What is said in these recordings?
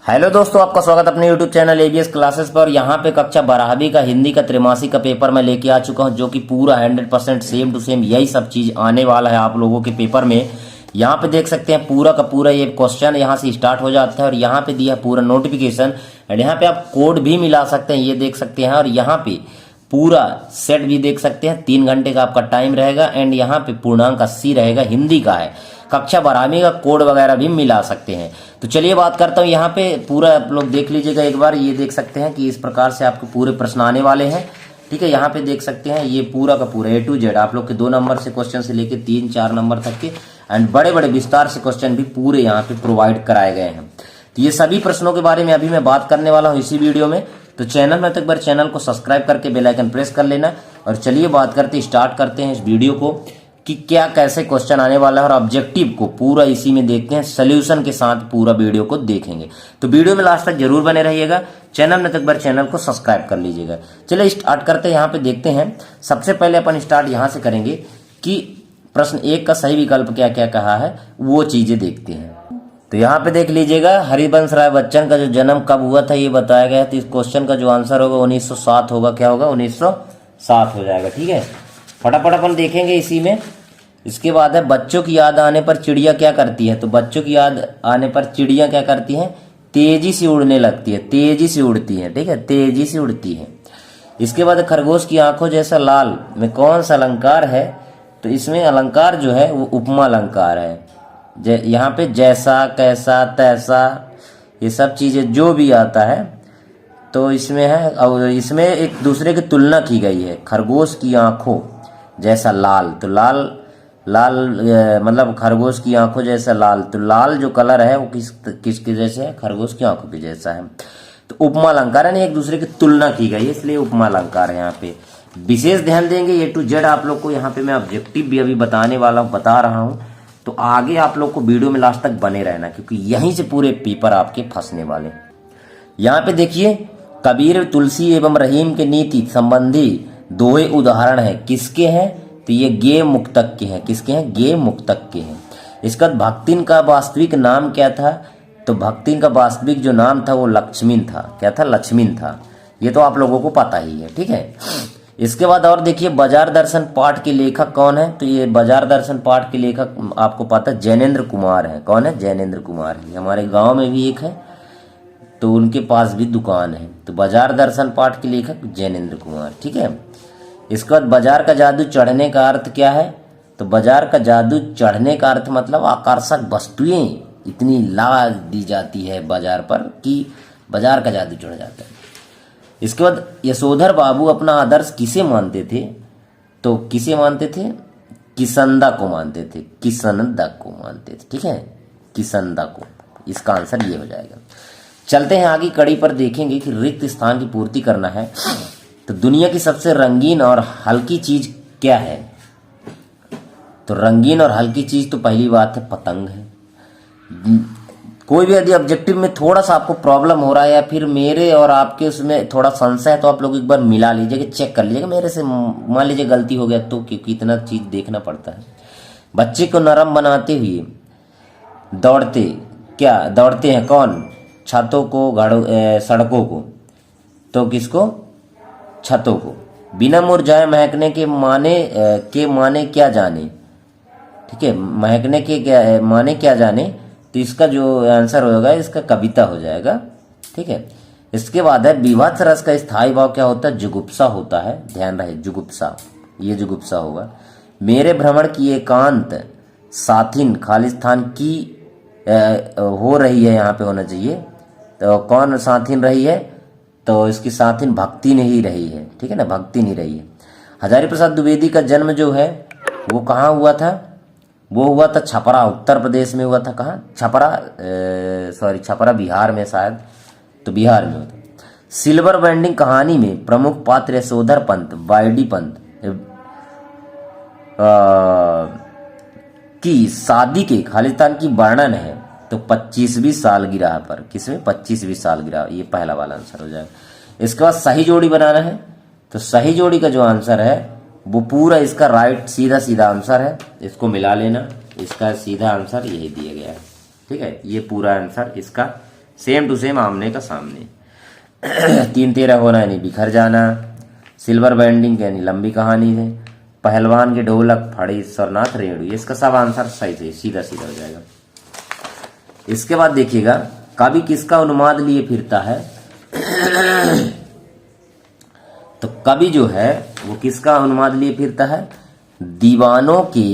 Hello दोस्तों, आपका स्वागत अपने यूट्यूब चैनल एबीएस क्लासेस पर। यहाँ पे कक्षा 12वीं का हिंदी का त्रैमासिक का पेपर मैं लेके आ चुका हूँ, जो कि पूरा 100% सेम टू सेम यही सब चीज़ आने वाला है आप लोगों के पेपर में। यहाँ पे देख सकते हैं पूरा का पूरा ये क्वेश्चन यहाँ से स्टार्ट हो जाता है और यहाँ पे दिया है पूरा नोटिफिकेशन। एंड यहाँ पे आप कोड भी मिला सकते हैं, ये देख सकते हैं। और यहाँ पे पूरा सेट भी देख सकते हैं, 3 घंटे का आपका टाइम रहेगा। एंड यहाँ पे पूर्णांक 80 रहेगा, हिंदी का है। कक्षा 12वीं का कोड वगैरह भी मिला सकते हैं। तो चलिए बात करता हूँ, यहाँ पे पूरा आप लोग देख लीजिएगा एक बार। ये देख सकते हैं कि इस प्रकार से आपके पूरे प्रश्न आने वाले हैं। ठीक है, यहाँ पे देख सकते हैं ये पूरा का पूरा A to Z आप लोग के 2 नंबर से क्वेश्चन से लेके 3-4 नंबर तक के एंड बड़े बड़े विस्तार से क्वेश्चन भी पूरे यहाँ पे प्रोवाइड कराए गए हैं। तो ये सभी प्रश्नों के बारे में अभी मैं बात करने वाला हूँ इसी वीडियो में। तो चैनल में तो एक बार चैनल को सब्सक्राइब करके बेल आइकन प्रेस कर लेना। और चलिए बात करते स्टार्ट करते हैं इस वीडियो को कि क्या कैसे क्वेश्चन आने वाला है और ऑब्जेक्टिव को पूरा इसी में देखते हैं, सोल्यूशन के साथ पूरा वीडियो को देखेंगे। तो वीडियो में लास्ट तक जरूर बने रहिएगा। चैनल में तो एक बार चैनल को सब्सक्राइब कर लीजिएगा। चलिए स्टार्ट करते हैं। यहाँ पे देखते हैं, सबसे पहले अपन स्टार्ट यहाँ से करेंगे कि प्रश्न 1 का सही विकल्प क्या क्या कहा है, वो चीजें देखते हैं। तो यहाँ पे देख लीजिएगा, हरिवंश राय बच्चन का जो जन्म कब हुआ था ये बताया गया है। तो इस क्वेश्चन का जो आंसर होगा 1907 होगा। क्या होगा? 1907 हो जाएगा। ठीक है, फटाफट अपन देखेंगे इसी में। इसके बाद है, बच्चों की याद आने पर चिड़िया क्या करती है। तो बच्चों की याद आने पर चिड़िया क्या करती है? तेजी से उड़ने लगती है, तेजी से उड़ती है। ठीक है, तेजी से उड़ती है। इसके बाद खरगोश की आंखों जैसा लाल में कौन सा अलंकार है। तो इसमें अलंकार जो है वो उपमा अलंकार है। यहाँ पे जैसा, कैसा, तैसा, ये सब चीजें जो भी आता है तो इसमें है। और इसमें एक दूसरे की तुलना की गई है। खरगोश की आंखों जैसा लाल, तो लाल मतलब खरगोश की आंखों जैसा लाल, तो लाल जो कलर है वो किसके जैसे है? खरगोश की आंखों के जैसा है। तो उपमा अलंकार है, एक दूसरे की तुलना की गई है, इसलिए उपमा अलंकार है। यहाँ पे विशेष ध्यान देंगे। A to Z आप लोग को यहाँ पे मैं ऑब्जेक्टिव भी अभी बताने वाला हूँ, बता रहा हूँ। तो आगे आप लोग को वीडियो में लास्ट तक बने रहना, क्योंकि यहीं से पूरे पेपर आपके फंसने वाले। यहाँ पे देखिए, कबीर, तुलसी एवं रहीम के नीति संबंधी दोहे उदाहरण है, किसके हैं? तो ये गे मुक्तक के हैं। किसके हैं? गे मुक्तक के हैं। इसका भक्तिन का वास्तविक नाम क्या था? तो भक्तिन का वास्तविक जो नाम था वो लक्ष्मीन था। क्या था? लक्ष्मीन था। ये तो आप लोगों को पता ही है। ठीक है, इसके बाद और देखिए, बाजार दर्शन पाठ के लेखक कौन है। तो ये बाजार दर्शन पाठ के लेखक आपको पता है, जैनेन्द्र कुमार है। कौन है? जैनेन्द्र कुमार है। हमारे गांव में भी एक है, तो उनके पास भी दुकान है। तो बाजार दर्शन पाठ के लेखक जैनेन्द्र कुमार। ठीक है, इसके बाद बाजार का जादू चढ़ने का अर्थ क्या है। तो बाजार का जादू चढ़ने का अर्थ मतलब आकर्षक वस्तुएं इतनी ला दी जाती है बाजार पर कि बाजार का जादू चढ़ जाता है। इसके बाद यशोधर बाबू अपना आदर्श किसे मानते थे। तो किसे मानते थे? किसंदा को मानते थे। किसंदा को मानते थे। ठीक है, किसंदा को। इसका आंसर ये हो जाएगा। चलते हैं आगे, कड़ी पर देखेंगे कि रिक्त स्थान की पूर्ति करना है। तो दुनिया की सबसे रंगीन और हल्की चीज क्या है। तो रंगीन और हल्की चीज तो पहली बात है पतंग है। कोई भी यदि ऑब्जेक्टिव में थोड़ा सा आपको प्रॉब्लम हो रहा है या फिर मेरे और आपके उसमें थोड़ा संशय है, तो आप लोग एक बार मिला लीजिएगा, चेक कर लीजिएगा मेरे से। मान लीजिए गलती हो गया तो, क्योंकि इतना चीज देखना पड़ता है। बच्चे को नरम बनाते हुए दौड़ते हैं कौन? छतों को, सड़कों को। तो किसको? छतों को। बिना मुरझाए महकने के माने क्या जाने। ठीक है, महकने के क्या माने क्या जाने। तो इसका जो आंसर होगा, इसका कविता हो जाएगा। ठीक है, इसके बाद है, विभत्स रस का स्थायी भाव क्या होता है? जुगुप्सा होता है। ध्यान रहे, जुगुप्सा, ये जुगुप्सा होगा। मेरे भ्रमण की एकांत साथिन खालिस्तान की हो रही है, यहाँ पे होना चाहिए। तो कौन साथिन रही है? तो इसकी साथिन भक्ति नहीं रही है। ठीक है ना, भक्ति नहीं रही है। हजारी प्रसाद द्विवेदी का जन्म जो है वो कहाँ हुआ था? वो हुआ था छपरा, उत्तर प्रदेश में हुआ था। कहाँ? छपरा बिहार में शायद। तो बिहार में होता। सिल्वर बैंडिंग कहानी में प्रमुख पात्र यशोधर पंत, वाईडी पंत की शादी के खालिस्तान की वर्णन है। तो 25वीं सालगिरह पर। किसमें? 25वीं सालगिरह। ये पहला वाला आंसर हो जाएगा। इसके बाद सही जोड़ी बनाना है। तो सही जोड़ी का जो आंसर है वो पूरा इसका राइट सीधा आंसर है। इसको मिला लेना, इसका सीधा आंसर यही दिया गया है। ठीक है, ये पूरा आंसर इसका सेम टू सेम आमने का सामने। 3-13 होना यानी बिखर जाना। सिल्वर बैंडिंग यानी लंबी कहानी है। पहलवान के ढोलक फड़ी सरनाथ रेणु, इसका सब आंसर सही से सीधा सीधा हो जाएगा। इसके बाद देखिएगा, कवि किसका उन्माद लिए फिरता है। तो कवि जो है वो किसका उन्माद लिए फिरता है, दीवानों के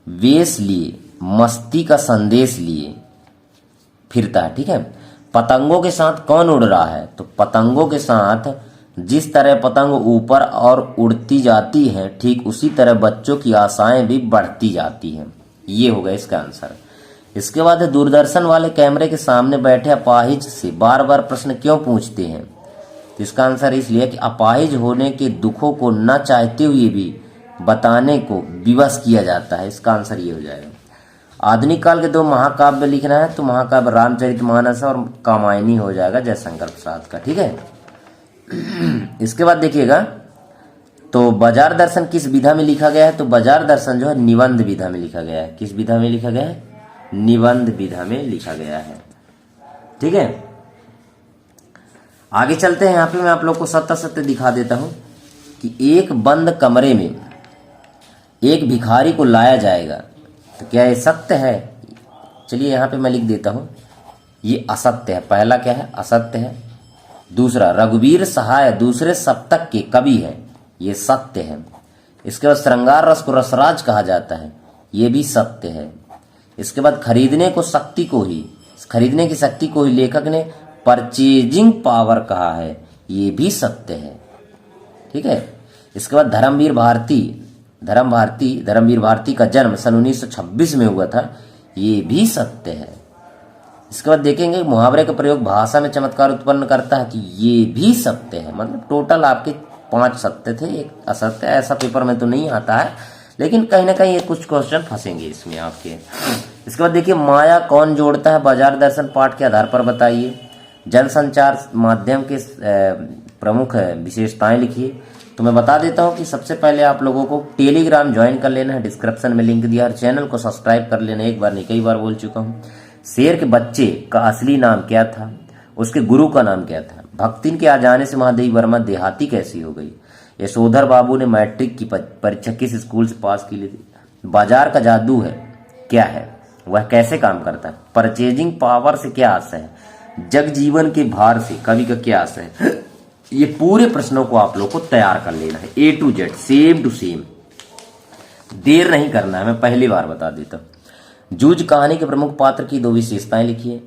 वेश लिए, मस्ती का संदेश लिए फिरता है। ठीक है। पतंगों के साथ कौन उड़ रहा है, तो पतंगों के साथ जिस तरह पतंग ऊपर और उड़ती जाती हैं, ठीक उसी तरह बच्चों की आशाएं भी बढ़ती जाती हैं। ये होगा इसका आंसर। इसके बाद दूरदर्शन वाले कैमरे के सामने बैठे अपाहिज से बार बार प्रश्न क्यों पूछते हैं, तो इसका आंसर इसलिए कि अपाहिज होने के दुखों को न चाहते हुए भी बताने को विवश किया जाता है। इसका आंसर ये हो जाएगा। आधुनिक काल के 2 महाकाव्य लिखना है, तो महाकाव्य रामचरितमानस और कामायनी हो जाएगा जयशंकर प्रसाद का। ठीक है। इसके बाद देखिएगा, तो बाजार दर्शन किस विधा में लिखा गया है, तो बाजार दर्शन जो है निबंध विधा में लिखा गया है। किस विधा में लिखा गया है, निबंध विधा में लिखा गया है। ठीक है। आगे चलते हैं। यहाँ पे मैं आप लोग को सत्य सत्य दिखा देता हूं कि एक बंद कमरे में एक भिखारी को लाया जाएगा, तो क्या ये सत्य है। चलिए यहाँ पे मैं लिख देता हूं, ये असत्य है। पहला क्या है, असत्य है। दूसरा, रघुवीर सहाय दूसरे सप्तक के कवि है, ये सत्य है। इसके बाद श्रृंगार रस को रसराज कहा जाता है, ये भी सत्य है। इसके बाद खरीदने की शक्ति को ही लेखक ने परचेजिंग पावर कहा है, ये भी सत्य है। ठीक है। इसके बाद धर्मवीर भारती का जन्म सन 1926 में हुआ था, ये भी सत्य है। इसके बाद देखेंगे मुहावरे का प्रयोग भाषा में चमत्कार उत्पन्न करता है, तो ये भी सत्य है। मतलब टोटल आपके 5 सत्य थे, एक असत्य। ऐसा पेपर में तो नहीं आता है, लेकिन कहीं ना कहीं ये कुछ क्वेश्चन फंसेंगे इसमें आपके। इसके बाद देखिए, माया कौन जोड़ता है, बाजार दर्शन पाठ के आधार पर बताइए। जनसंचार माध्यम के प्रमुख विशेषताएं लिखिए। तो मैं बता देता हूं कि सबसे पहले आप लोगों को टेलीग्राम ज्वाइन कर लेना है, डिस्क्रिप्शन में लिंक दिया है। चैनल को सब्सक्राइब कर लेना, एक बार नहीं कई बार बोल चुका हूं। शेर के बच्चे का असली नाम क्या था, उसके गुरु का नाम क्या था। भक्तिन के आ जाने से महादेवी वर्मा देहाती कैसी हो गई। यशोधर बाबू ने मैट्रिक की परीक्षा किस स्कूल से पास की ली थी। बाजार का जादू है क्या है, वह कैसे काम करता है। परचेजिंग पावर से क्या आशय है, जगजीवन के भार से कवि का क्या आशय है। ये पूरे प्रश्नों को आप लोग को तैयार कर लेना है, A to Z, same to same. देर नहीं करना है, मैं पहली बार बता देता हूं। जूझ कहानी के प्रमुख पात्र की 2 विशेषताएं लिखिए।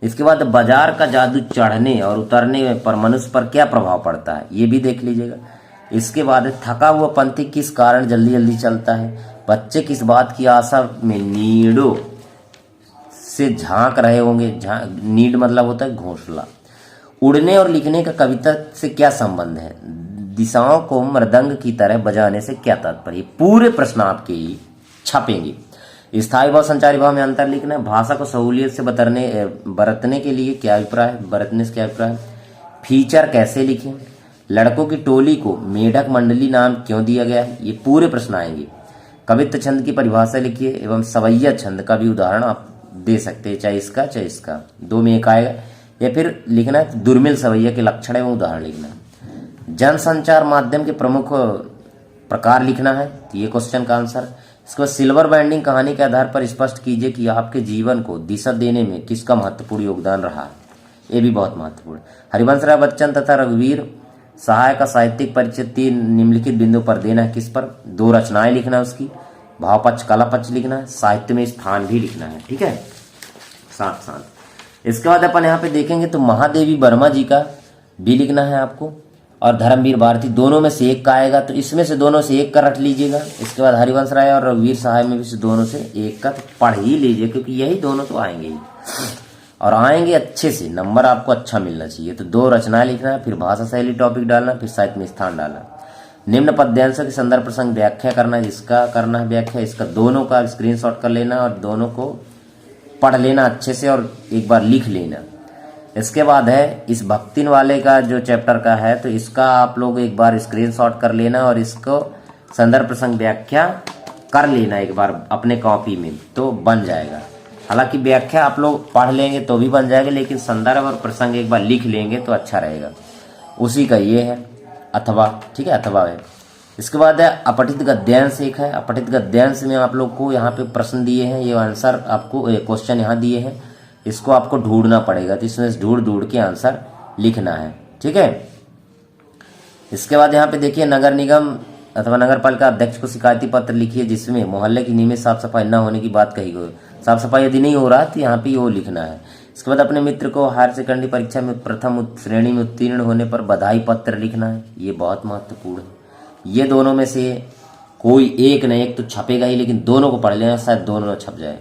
इसके बाद बाजार का जादू चढ़ने और उतरने पर मनुष्य पर क्या प्रभाव पड़ता है, ये भी देख लीजिएगा। इसके बाद थका हुआ पंथी किस कारण जल्दी जल्दी चलता है। बच्चे किस बात की आशा में नीडों से झांक रहे होंगे। नीड मतलब होता है घोंसला। उड़ने और लिखने का कविता से क्या संबंध है। दिशाओं को मृदंग की तरह बजाने से क्या तात्पर्य। पूरे प्रश्न आपके ही छपेंगे। स्थायी भाव संचारी भाव में अंतर लिखना है। भाषा को सहूलियत से बरतने के लिए क्या अभिप्राय है, बरतने से क्या अभिप्राय है। फीचर कैसे लिखें। लड़कों की टोली को मेढक मंडली नाम क्यों दिया गया है, ये पूरे प्रश्न आएंगे। कवित्व छंद की परिभाषा लिखिए एवं सवैया छंद का भी उदाहरण आप दे सकते हैं, चाहे इसका 2 में एक आएगा। या फिर लिखना है दुर्मिल सवैया के लक्षण एवं उदाहरण लिखना है। जनसंचार माध्यम के प्रमुख प्रकार लिखना है, तो ये क्वेश्चन का आंसर। इसके बाद सिल्वर बैंडिंग कहानी के आधार पर स्पष्ट कीजिए कि आपके जीवन को दिशा देने में किसका महत्वपूर्ण योगदान रहा है, ये भी बहुत महत्वपूर्ण। हरिवंश राय बच्चन तथा रघुवीर सहाय का साहित्यिक परिचय 3 निम्नलिखित बिंदु पर देना है। किस पर, 2 रचनाएं लिखना है उसकी, भाव पक्ष कला पक्ष लिखना है, साहित्य में स्थान भी लिखना है। ठीक है, साथ साथ। इसके बाद अपन यहाँ पे देखेंगे तो महादेवी वर्मा जी का भी लिखना है आपको, और धर्मवीर भारती, दोनों में से एक का आएगा, तो इसमें से दोनों से एक का रट लीजिएगा। इसके बाद हरिवंश राय और रघुवीर सहाय में भी से दोनों से एक का तो पढ़ ही लीजिए, क्योंकि यही दोनों तो आएंगे ही, और आएंगे अच्छे से। नंबर आपको अच्छा मिलना चाहिए। तो 2 रचनाएं लिखना है, फिर भाषा शैली टॉपिक डालना, फिर साहित्य में स्थान डालना। निम्न पद्यांशों के संदर्भ प्रसंग व्याख्या करना है, जिसका करना है व्याख्या, इसका दोनों का स्क्रीनशॉट कर लेना और दोनों को पढ़ लेना अच्छे से और एक बार लिख लेना। इसके बाद है इस भक्तिन वाले का जो चैप्टर का है, तो इसका आप लोग एक बार स्क्रीनशॉट कर लेना और इसको संदर्भ प्रसंग व्याख्या कर लेना एक बार अपने कॉपी में, तो बन जाएगा। हालांकि व्याख्या आप लोग पढ़ लेंगे तो भी बन जाएगा, लेकिन संदर्भ और प्रसंग एक बार लिख लेंगे तो अच्छा रहेगा। उसी का ये है अथवा, ठीक है, अथवा है। इसके बाद है अपठित गद्यांश एक है। अपठित गद्यांश में आप लोग को यहाँ पे प्रश्न दिए हैं, ये आंसर आपको क्वेश्चन यहाँ दिए हैं, इसको आपको ढूंढना पड़ेगा, तो इसमें ढूंढ के आंसर लिखना है, ठीक है। इसके बाद यहाँ पे देखिए नगर निगम अथवा नगर पालिका अध्यक्ष को शिकायती पत्र लिखिए जिसमें मोहल्ले की नियमित साफ सफाई न होने की बात कही गई। साफ सफाई यदि नहीं हो रहा तो यहाँ पे वो लिखना है। इसके बाद अपने मित्र को हायर सेकेंडरी परीक्षा में प्रथम श्रेणी में उत्तीर्ण होने पर बधाई पत्र लिखना है, ये बहुत महत्वपूर्ण है। ये दोनों में से कोई एक न एक तो छपेगा ही, लेकिन दोनों को पढ़ लेना, शायद दोनों छप जाए।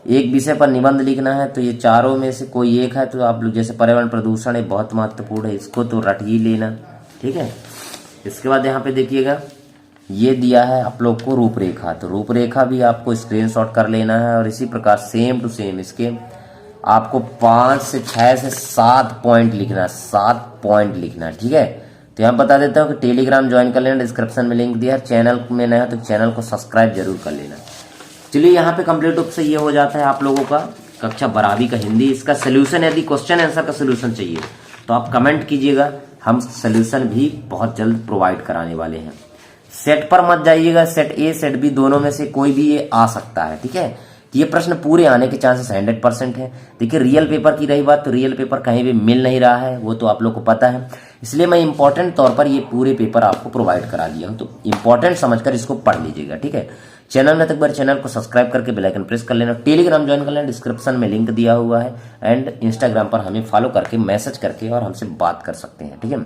एक विषय पर निबंध लिखना है, तो ये चारों में से कोई एक है, तो आप लोग जैसे पर्यावरण प्रदूषण है बहुत महत्वपूर्ण है, इसको तो रट ही लेना, ठीक है। इसके बाद यहाँ पे देखिएगा ये दिया है आप लोग को रूपरेखा, तो रूपरेखा भी आपको स्क्रीनशॉट कर लेना है, और इसी प्रकार सेम टू सेम इसके आपको 5 से 6 से 7 पॉइंट लिखना है, 7 पॉइंट लिखना है, ठीक है। तो यहाँ बता देता हूँ कि टेलीग्राम ज्वाइन कर लेना, डिस्क्रिप्शन में लिंक दिया है। चैनल में नया तो चैनल को सब्सक्राइब जरूर कर लेना। चलिए यहाँ पे कंप्लीट रूप से ये हो जाता है आप लोगों का कक्षा 12वीं का हिंदी। इसका सोल्यूशन, यदि क्वेश्चन आंसर का सोल्यूशन चाहिए तो आप कमेंट कीजिएगा, हम सोल्यूशन भी बहुत जल्द प्रोवाइड कराने वाले हैं। सेट पर मत जाइएगा, सेट ए सेट बी दोनों में से कोई भी ये आ सकता है, ठीक है। तो ये प्रश्न पूरे आने के चांसेस 100% है। देखिए रियल पेपर की रही बात, तो रियल पेपर कहीं भी मिल नहीं रहा है, वो तो आप लोग को पता है, इसलिए मैं इंपॉर्टेंट तौर पर ये पूरे पेपर आपको प्रोवाइड करा दिया हूँ, तो इंपॉर्टेंट समझकर इसको पढ़ लीजिएगा, ठीक है। चैनल में तक बार चैनल को सब्सक्राइब करके बेल आइकन प्रेस कर लेना, टेलीग्राम ज्वाइन कर लेना, डिस्क्रिप्शन में लिंक दिया हुआ है, एंड इंस्टाग्राम पर हमें फॉलो करके मैसेज करके और हमसे बात कर सकते हैं, ठीक है।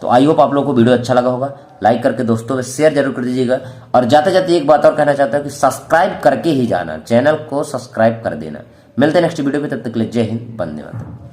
तो आई होप आप लोगों को वीडियो अच्छा लगा होगा, लाइक करके दोस्तों में शेयर जरूर कर दीजिएगा। और जाते जाते एक बात और कहना चाहता हूँ कि सब्सक्राइब करके ही जाना, चैनल को सब्सक्राइब कर देना। मिलते हैं नेक्स्ट वीडियो में, तब तक के लिए जय हिंद, वंदे मातरम।